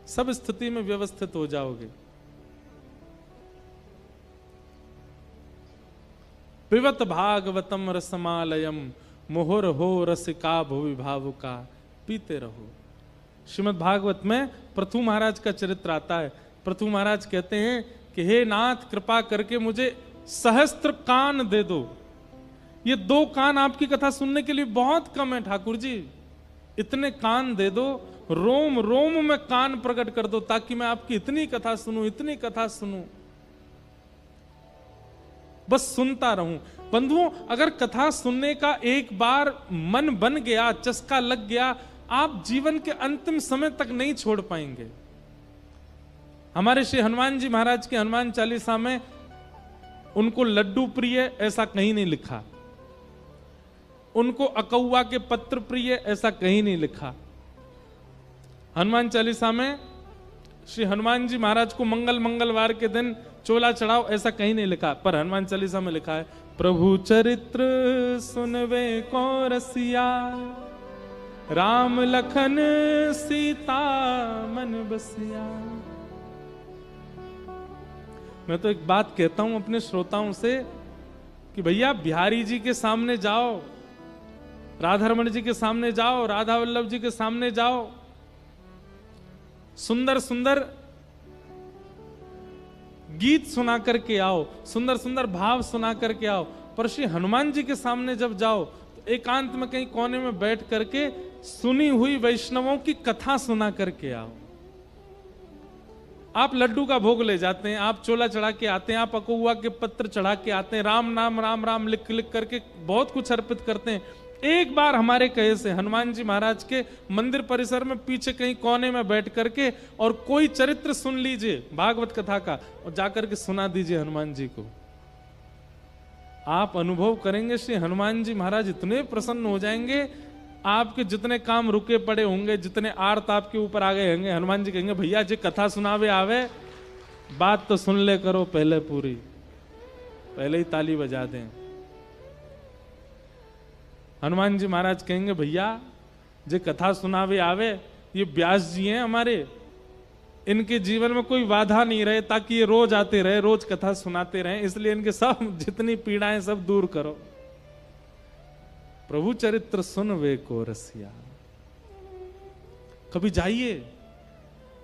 S1: सब स्थिति में व्यवस्थित हो जाओगे। पिबत भागवतम रसमालयम। मोहर हो रसिका भुवि भावुका। पीते रहो। श्रीमद् भागवत में पृथु महाराज का चरित्र आता है। पृथु महाराज कहते हैं कि हे नाथ, कृपा करके मुझे सहस्त्र कान दे दो। ये 2 कान आपकी कथा सुनने के लिए बहुत कम है ठाकुर जी, इतने कान दे दो, रोम रोम में कान प्रकट कर दो, ताकि मैं आपकी इतनी कथा सुनूं, इतनी कथा सुनूं, बस सुनता रहूं। बंधुओं, अगर कथा सुनने का एक बार मन बन गया, चस्का लग गया, आप जीवन के अंतिम समय तक नहीं छोड़ पाएंगे। हमारे श्री हनुमान जी महाराज के हनुमान चालीसा में उनको लड्डू प्रिय ऐसा कहीं नहीं लिखा, उनको अकौआ के पत्र प्रिय ऐसा कहीं नहीं लिखा। हनुमान चालीसा में श्री हनुमान जी महाराज को मंगलवार के दिन चोला चढ़ाओ ऐसा कहीं नहीं लिखा, पर हनुमान चालीसा में लिखा है, प्रभु चरित्र सुनवे को रसिया, राम लखन सीता मन बसिया। मैं तो एक बात कहता हूं अपने श्रोताओं से कि भैया बिहारी जी के सामने जाओ, राधा रमण जी के सामने जाओ, राधा वल्लभ जी के सामने जाओ, सुंदर सुंदर गीत सुना करके आओ, सुंदर सुंदर भाव सुना करके आओ। पर श्री हनुमान जी के सामने जब जाओ तो एकांत में कहीं कोने में बैठ करके सुनी हुई वैष्णवों की कथा सुना करके आओ। आप लड्डू का भोग ले जाते हैं, आप चोला चढ़ा के आते हैं, आप अकुआ के पत्र चढ़ा के आते हैं, राम नाम राम राम लिख लिख करके बहुत कुछ अर्पित करते हैं। एक बार हमारे कहे से हनुमान जी महाराज के मंदिर परिसर में पीछे कहीं कोने में बैठ करके और कोई चरित्र सुन लीजिए भागवत कथा का और जाकर के सुना दीजिए हनुमान जी को। आप अनुभव करेंगे श्री हनुमान जी महाराज इतने प्रसन्न हो जाएंगे, आपके जितने काम रुके पड़े होंगे, जितने आर्त आपके ऊपर आ गए होंगे, हनुमान जी कहेंगे भैया जी कथा सुनावे आवे, बात तो सुन ले करो पहले पूरी, पहले ही ताली बजा दें। हनुमान जी महाराज कहेंगे भैया जे कथा सुनावे आवे, ये व्यास जी हैं हमारे, इनके जीवन में कोई बाधा नहीं रहे ताकि ये रोज आते रहे, रोज कथा सुनाते रहे, इसलिए इनके सब जितनी पीड़ाएं सब दूर करो। प्रभु चरित्र सुन वे को रसिया। कभी जाइए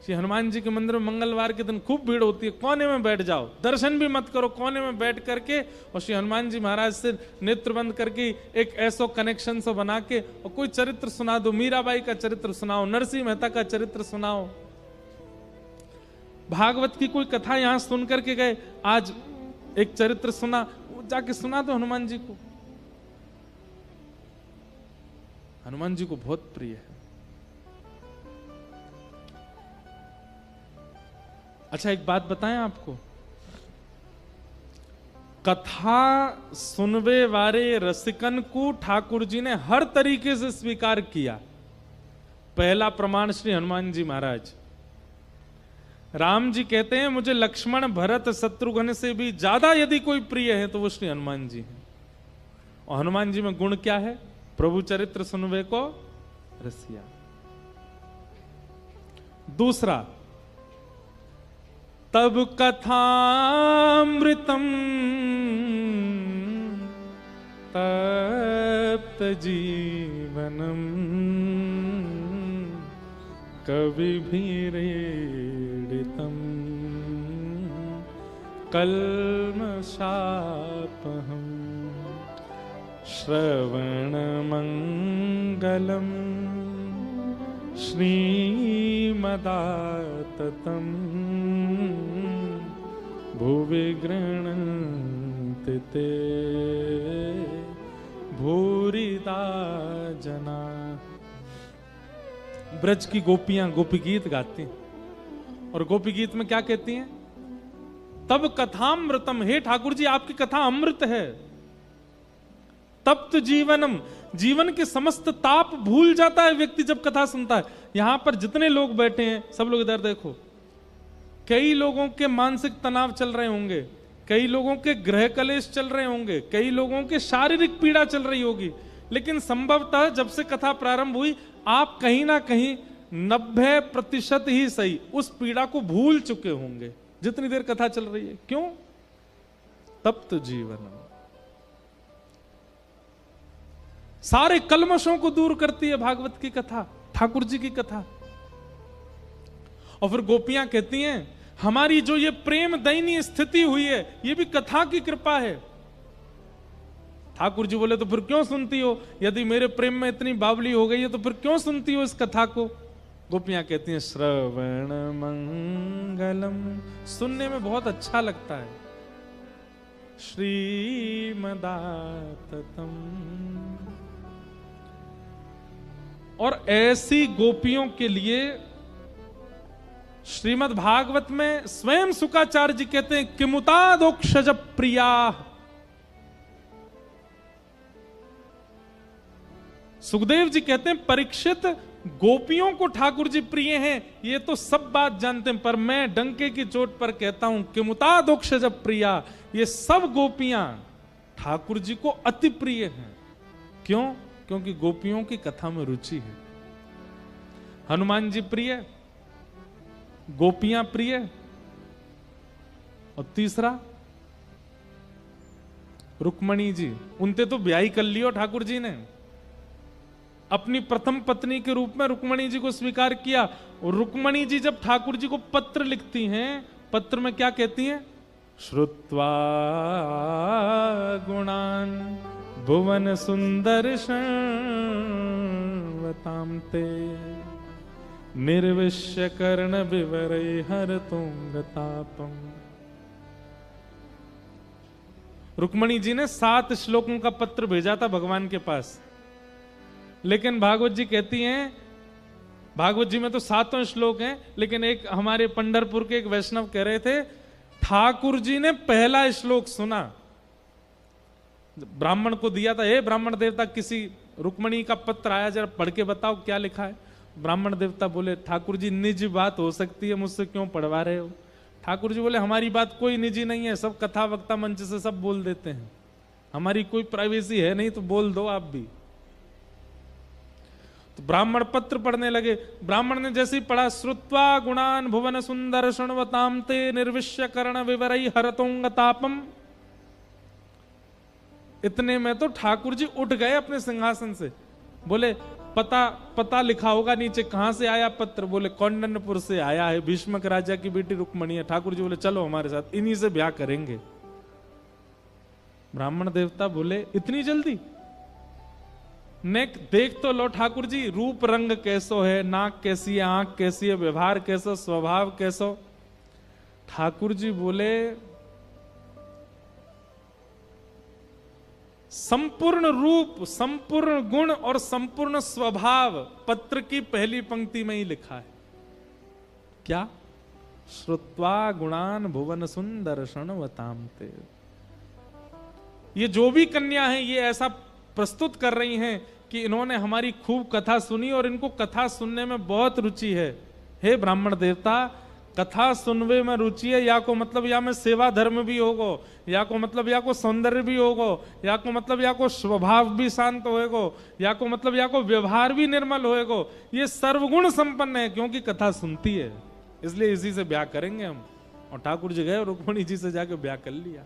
S1: श्री हनुमान जी के मंदिर में, मंगलवार के दिन खूब भीड़ होती है, कोने में बैठ जाओ, दर्शन भी मत करो, कोने में बैठ करके और श्री हनुमान जी महाराज से नेत्र बंद करके एक ऐसा कनेक्शन से बना के और कोई चरित्र सुना दो, मीराबाई का चरित्र सुनाओ, नरसिंह मेहता का चरित्र सुनाओ, भागवत की कोई कथा यहां सुन करके गए, आज एक चरित्र सुना, जाके सुना दो हनुमान जी को। हनुमान जी को बहुत प्रिय है। अच्छा एक बात बताएं आपको, कथा सुनवे वाले रसिकन को ठाकुर जी ने हर तरीके से स्वीकार किया। पहला प्रमाण श्री हनुमान जी महाराज, राम जी कहते हैं मुझे लक्ष्मण भरत शत्रुघ्न से भी ज्यादा यदि कोई प्रिय है तो वो श्री हनुमान जी हैं। और हनुमान जी में गुण क्या है? प्रभु चरित्र सुनवे को रसिया। दूसरा, तब कथामृतम तप्त जीवनम कविभिरीडितम कल्मषापहम श्रवणमंगलम श्रीमदाततं भुवि गृह्णन्ति ते भूरिदा जना। ब्रज की गोपियां गोपी गीत गाती हैं और गोपी गीत में क्या कहती हैं? तब कथामृतम, हे ठाकुर जी आपकी कथा अमृत है। तप्त जीवनम, जीवन के समस्त ताप भूल जाता है व्यक्ति जब कथा सुनता है। यहां पर जितने लोग बैठे हैं सब लोग इधर देखो, कई लोगों के मानसिक तनाव चल रहे होंगे, कई लोगों के गृह कलेश चल रहे होंगे, कई लोगों के शारीरिक पीड़ा चल रही होगी, लेकिन संभवतः जब से कथा प्रारंभ हुई आप कहीं ना कहीं 90% ही सही उस पीड़ा को भूल चुके होंगे जितनी देर कथा चल रही है। क्यों? तप्त जीवन सारे कल्मशों को दूर करती है भागवत की कथा, ठाकुर जी की कथा। और फिर गोपियां कहती हैं हमारी जो ये प्रेम दयनीय स्थिति हुई है ये भी कथा की कृपा है। ठाकुर जी बोले तो फिर क्यों सुनती हो? यदि मेरे प्रेम में इतनी बावली हो गई है तो फिर क्यों सुनती हो इस कथा को? गोपियां कहती हैं श्रवण मंगलम, सुनने में बहुत अच्छा लगता है। श्रीमदाततम, और ऐसी गोपियों के लिए श्रीमद् भागवत में स्वयं शुकाचार्य जी कहते हैं किमुतादोक्षज प्रिया। सुखदेव जी कहते हैं परीक्षित गोपियों को ठाकुर जी प्रिय हैं ये तो सब बात जानते हैं, पर मैं डंके की चोट पर कहता हूं किमुतादोक्षज प्रिया, ये सब गोपियां ठाकुर जी को अति प्रिय हैं। क्यों? क्योंकि गोपियों की कथा में रुचि है। हनुमान जी प्रिय, गोपियां प्रिय, और तीसरा रुक्मणी जी, उनते तो ब्याही कर लियो ठाकुर जी ने, अपनी प्रथम पत्नी के रूप में रुक्मणी जी को स्वीकार किया। और रुक्मणी जी जब ठाकुर जी को पत्र लिखती हैं, पत्र में क्या कहती हैं? श्रुत्वा गुणान भुवन सुंदर शृण्वतां ते निर्विश्य कर्ण विवरै हरतुंगतापम। रुक्मणी जी ने 7 श्लोकों का पत्र भेजा था भगवान के पास, लेकिन भागवत जी कहती हैं, भागवत जी में तो 7 श्लोक हैं, लेकिन एक हमारे पंढरपुर के एक वैष्णव कह रहे थे ठाकुर जी ने पहला श्लोक सुना, ब्राह्मण को दिया था, हे ब्राह्मण देवता किसी रुक्मणी का पत्र आया, जरा पढ़ के बताओ क्या लिखा है। ब्राह्मण देवता बोले ठाकुर जी निजी बात हो सकती है, मुझसे क्यों पढ़वा रहे हो। ठाकुर जी बोले हमारी बात कोई निजी नहीं है, सब कथा वक्ता मंच से सब बोल देते हैं, हमारी कोई प्राइवेसी है नहीं, तो बोल दो आप भी। तो ब्राह्मण पत्र पढ़ने लगे। ब्राह्मण ने जैसे ही पढ़ा, श्रुत्वा गुणान भुवन सुंदर शृण्वतां ते निर्विश्य कर्ण विवरै हरतुंगतापम, इतने में तो ठाकुर जी उठ गए अपने सिंहासन से, बोले पता लिखा होगा नीचे, कहां से आया पत्र। बोले कौंडन्यपुर से आया है, भीष्मक राजा की बेटी रुक्मणी है। ठाकुर जी बोले चलो हमारे साथ, इन्हीं से ब्याह करेंगे। ब्राह्मण देवता बोले इतनी जल्दी, ने देख तो लो ठाकुर जी, रूप रंग कैसो है, नाक कैसी है, आंख कैसी है, व्यवहार कैसो, स्वभाव कैसो। ठाकुर जी बोले संपूर्ण रूप, संपूर्ण गुण और संपूर्ण स्वभाव पत्र की पहली पंक्ति में ही लिखा है। क्या? श्रुत्वा गुणान भुवन सुंदर शृण्वतां ते। ये जो भी कन्या है ये ऐसा प्रस्तुत कर रही हैं कि इन्होंने हमारी खूब कथा सुनी और इनको कथा सुनने में बहुत रुचि है। हे ब्राह्मण देवता, कथा सुनवे में रुचि है, या को मतलब या में सेवा धर्म भी होगो, या को मतलब या को सौंदर्य भी होगो, या को मतलब या को स्वभाव भी शांत होएगो, या को मतलब या को व्यवहार भी निर्मल होएगो। ये सर्वगुण संपन्न है क्योंकि कथा सुनती है, इसलिए इसी से ब्याह करेंगे हम। और ठाकुर जी गए, रुक्मणी जी से जाके ब्याह कर लिया।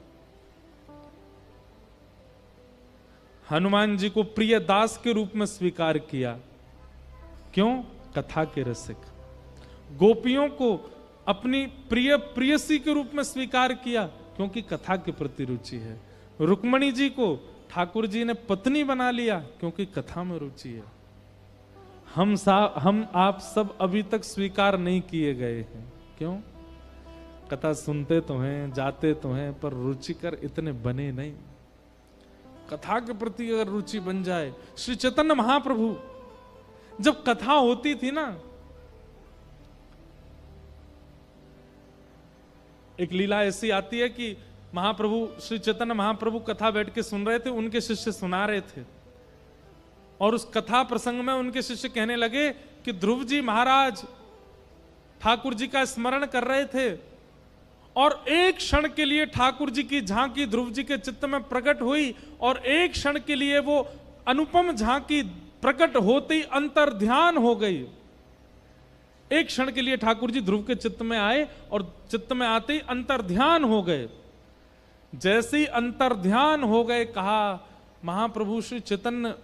S1: हनुमान जी को प्रिय दास के रूप में स्वीकार किया, क्यों? कथा के रसिक। गोपियों को अपनी प्रिय प्रियसी के रूप में स्वीकार किया क्योंकि कथा के प्रति रुचि है। रुक्मणी जी को ठाकुर जी ने पत्नी बना लिया क्योंकि कथा में रुचि है। हम आप सब अभी तक स्वीकार नहीं किए गए हैं, क्यों? कथा सुनते तो हैं, जाते तो हैं, पर रुचिकर इतने बने नहीं। कथा के प्रति अगर रुचि बन जाए, श्री चैतन्य महाप्रभु जब कथा होती थी ना, एक लीला ऐसी आती है कि महाप्रभु, श्री चैतन्य महाप्रभु कथा बैठ के सुन रहे थे, उनके शिष्य सुना रहे थे, और उस कथा प्रसंग में उनके शिष्य कहने लगे कि ध्रुव जी महाराज ठाकुर जी का स्मरण कर रहे थे और एक क्षण के लिए ठाकुर जी की झांकी ध्रुव जी के चित्त में प्रकट हुई, और एक क्षण के लिए वो अनुपम झांकी प्रकट होते ही अंतर ध्यान हो गई। एक क्षण के लिए ठाकुर जी ध्रुव के चित्त में आए और चित्त में आते ही अंतर ध्यान हो गए। जैसे ही अंतर ध्यान हो गए, कहा महाप्रभु श्री चैतन्य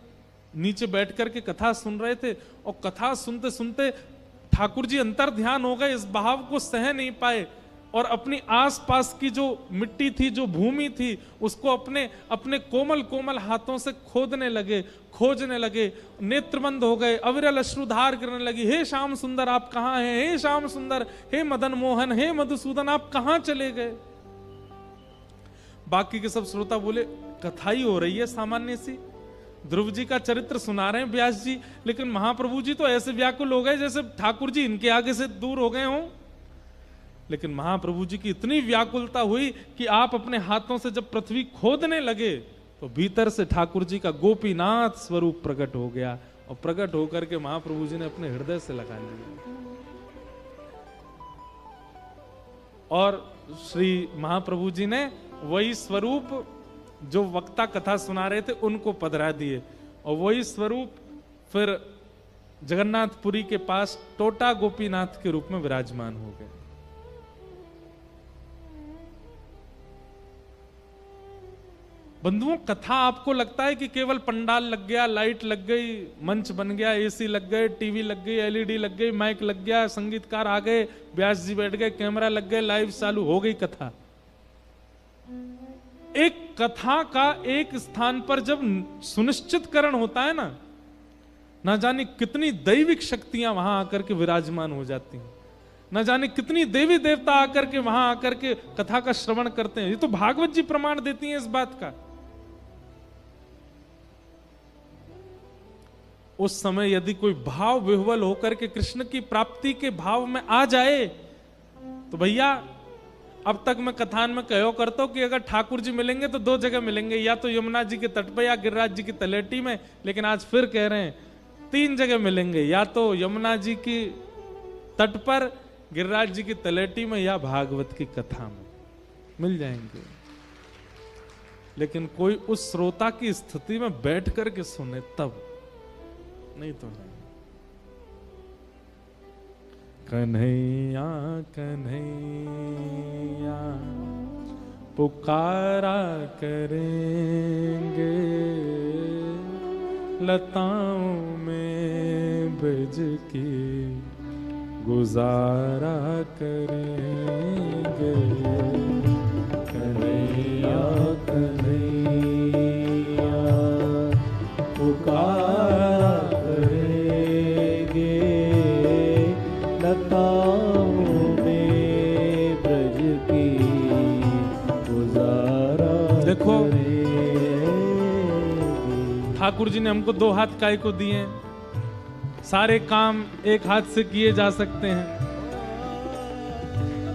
S1: नीचे बैठ करके कथा सुन रहे थे, और कथा सुनते सुनते ठाकुर जी अंतर ध्यान हो गए, इस भाव को सह नहीं पाए और अपनी आसपास की जो मिट्टी थी, जो भूमि थी, उसको अपने अपने कोमल कोमल हाथों से खोदने लगे, खोजने लगे, नेत्रबंद हो गए, अविरल अश्रुधार करने लगी। हे श्याम सुंदर आप कहां हैं? हे श्याम सुंदर, हे मदन मोहन, हे मधुसूदन आप कहां चले गए? बाकी के सब श्रोता बोले कथा ही हो रही है सामान्य सी, ध्रुव जी का चरित्र सुना रहे हैं व्यास जी, लेकिन महाप्रभु जी तो ऐसे व्याकुल हो गए जैसे ठाकुर जी इनके आगे से दूर हो गए हों। लेकिन महाप्रभु जी की इतनी व्याकुलता हुई कि आप अपने हाथों से जब पृथ्वी खोदने लगे तो भीतर से ठाकुर जी का गोपीनाथ स्वरूप प्रकट हो गया, और प्रकट होकर के महाप्रभु जी ने अपने हृदय से लगा लिया। और श्री महाप्रभु जी ने वही स्वरूप जो वक्ता कथा सुना रहे थे उनको पधरा दिए, और वही स्वरूप फिर जगन्नाथपुरी के पास टोटा गोपीनाथ के रूप में विराजमान हो गए। बंधुओं, कथा आपको लगता है कि केवल पंडाल लग गया, लाइट लग गई, मंच बन गया, एसी लग गए, टीवी लग गई, एलईडी लग गई, माइक लग गया, संगीतकार आ गए, व्यास जी बैठ गए, कैमरा लग गए, लाइव चालू हो गई कथा। एक कथा का एक स्थान पर जब सुनिश्चितकरण होता है ना जाने कितनी दैविक शक्तियां वहां आकर के विराजमान हो जाती हैं, न जाने कितनी देवी देवता आकर के वहां आकर के कथा का श्रवण करते हैं। ये तो भागवत जी प्रमाण देती हैं इस बात का। उस समय यदि कोई भाव विह्वल होकर के कृष्ण की प्राप्ति के भाव में आ जाए तो भैया, अब तक मैं कथान में कहो करता हूं कि अगर ठाकुर जी मिलेंगे तो 2 जगह मिलेंगे, या तो यमुना जी के तट पर या गिरिराज जी की तलेटी में। लेकिन आज फिर कह रहे हैं 3 जगह मिलेंगे, या तो यमुना जी की तट पर, गिरिराज जी की तलेटी में, या भागवत की कथा में मिल जाएंगे। लेकिन कोई उस श्रोता की स्थिति में बैठ करके सुने तब, नहीं तो नहीं। कन्हैया कन्हैया पुकारा करेंगे, लताओं में ब्रज की गुजारा करेंगे। कन्हैया कन्हैया पुकारा करेंगे, लताओं में ब्रज की गुजारा। देखो ठाकुर जी ने हमको 2 हाथ काहे को दिए? सारे काम एक हाथ से किए जा सकते हैं,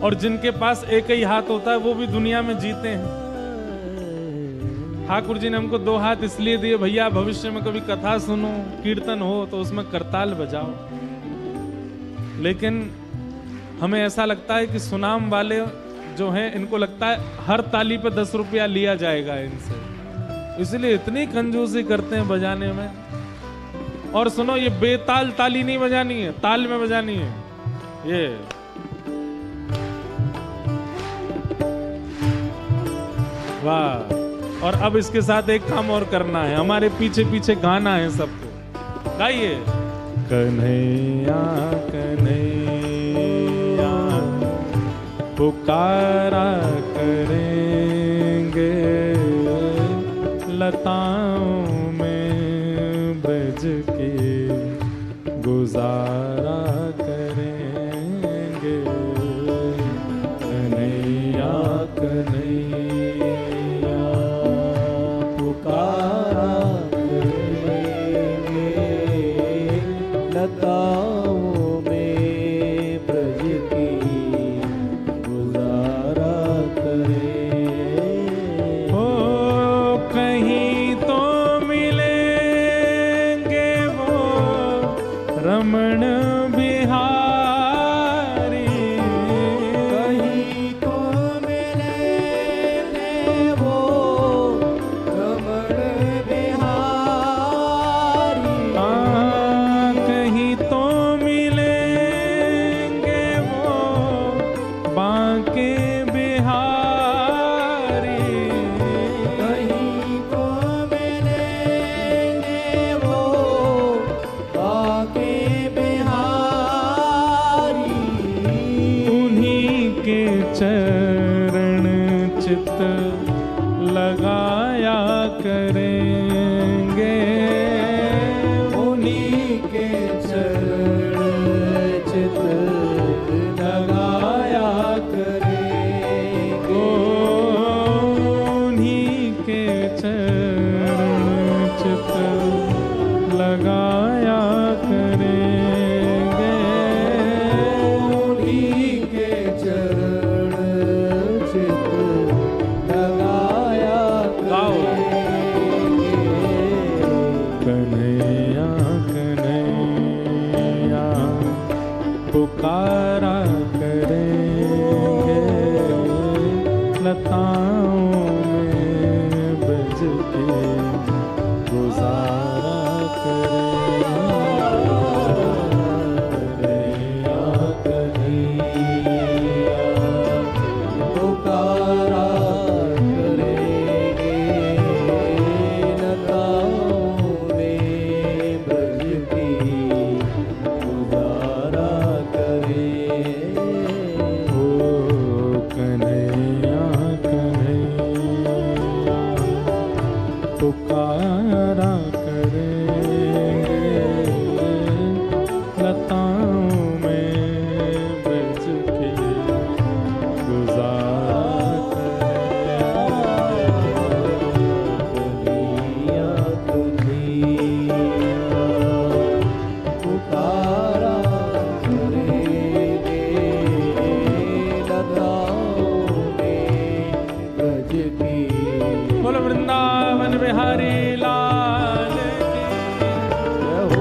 S1: और जिनके पास एक ही हाथ होता है वो भी दुनिया में जीते हैं। ठाकुर जी ने हमको 2 हाथ इसलिए दिए भैया, भविष्य में कभी कथा सुनो, कीर्तन हो तो उसमें करताल बजाओ। लेकिन हमें ऐसा लगता है कि सुनाम वाले जो हैं, इनको लगता है हर ताली पे 10 रुपया लिया जाएगा इनसे, इसलिए इतनी कंजूसी करते हैं बजाने में। और सुनो, ये बेताल ताली नहीं बजानी है, ताल में बजानी है ये। वाह। और अब इसके साथ एक काम और करना है, हमारे पीछे पीछे गाना है सबको, गाइए। कन्हैया कन्हैया पुकारा करेंगे, लताओं में ब्रज के गुजारा करेंगे। कन्हैया कन्हैया पुकारा करेंगे, लताओं में ब्रज की गुजारा करेंगे। ओ कहीं तो मिलेंगे वो रमण बिहारी, कहीं तो मिलेंगे वो रमण बिहारी। कहीं तो मिलेंगे वो बांके बिहारी, कहीं तो मिलेंगे वो बांके बिहारी। उन्हीं के चरण चित लगाया करेंगे, उन्हीं के चरण चित लगाया करेंगे, उन्हीं के चरण चित लगाया करेंगे, उन्हीं के चरण चित लगाया करेंगे। कन्हैया कन्हैया पुकारा करेंगे, लताओं में ब्रज के गुजारा करेंगे। कन्हैया कन्हैया पुकारा करेंगे, लताओं में ब्रज की गुजारा करेंगे। ओ कन्हैया कन्हैया पुकारा करेंगे लताओं में बज के गुजारा
S2: पुकारा करेंगे लताओं में बज के।
S1: बोलो वृंदावन बिहारी लाल की
S2: जय हो।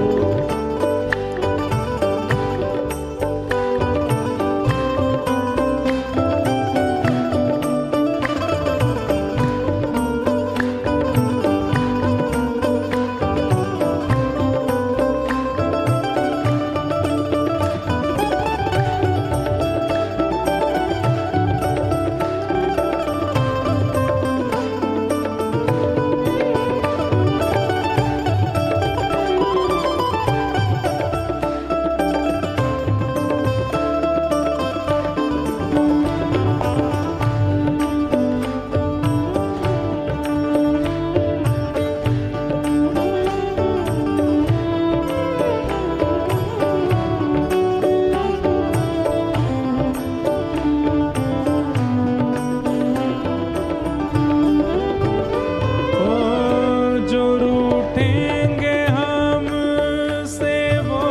S1: जो रूठेंगे हमसे वो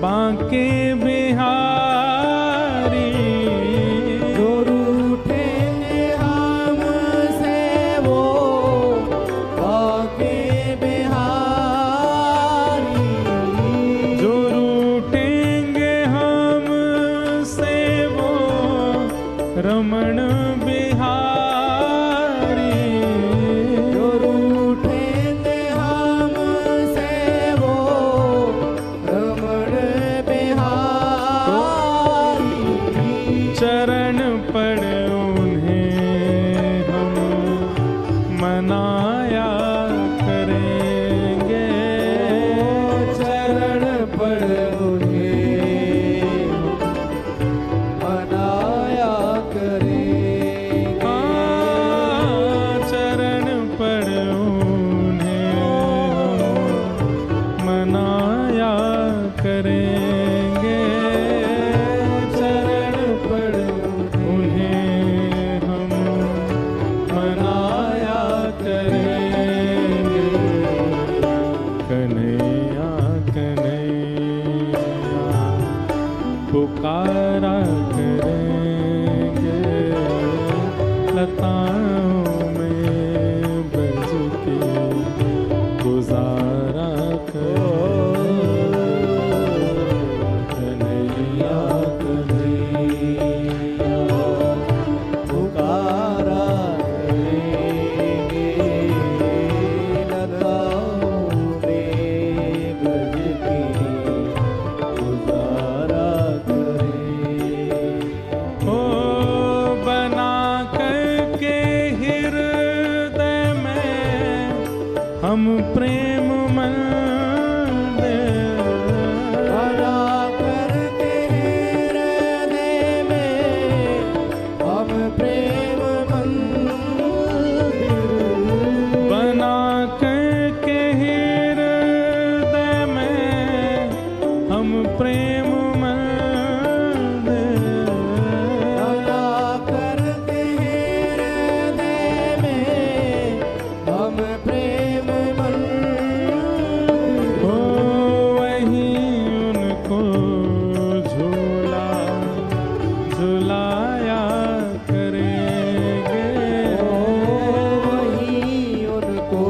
S1: बांके बिहारी।
S2: जो रूठेंगे हमसे वो बांके बिहारी।
S1: जो रूठेंगे हमसे वो रमण बिहारी।
S2: जो रूठेंगे हमसे वो रमण बिहारी।
S1: चरण पड़ उन्हें हम मनाया करेंगे।
S2: चरण पड़ उन्हें मनाया करेंगे।
S1: चरण पड़ उन्हें हम मनाया करेंगे।
S2: चरण पड़
S1: उन्हें हम मनाया करेंगे। कन्हैया कन्हैया पुकारा करेंगे लताओं में बज के गुजारा कन्हैया
S2: कन्हैया पुकारा करेंगे लताओं में बज के गुजारा करेंगे।
S1: ओ बना करके हृदय में हम प्रेम मंदिर।
S2: बना करके हृदय में हम प्रेम मंदिर।
S1: बना करके हृदय में हम प्रेम मंदिर।
S2: बना करके हृदय में हम प्रेम मंदिर।
S1: ओ वहीं उनको झूला झुलाया करेंगे।
S2: वहीं उनको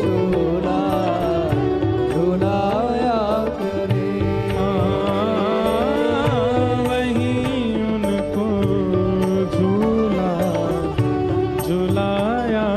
S2: झूला झुलाया करेंगे।
S1: वहीं उनको झूला झुलाया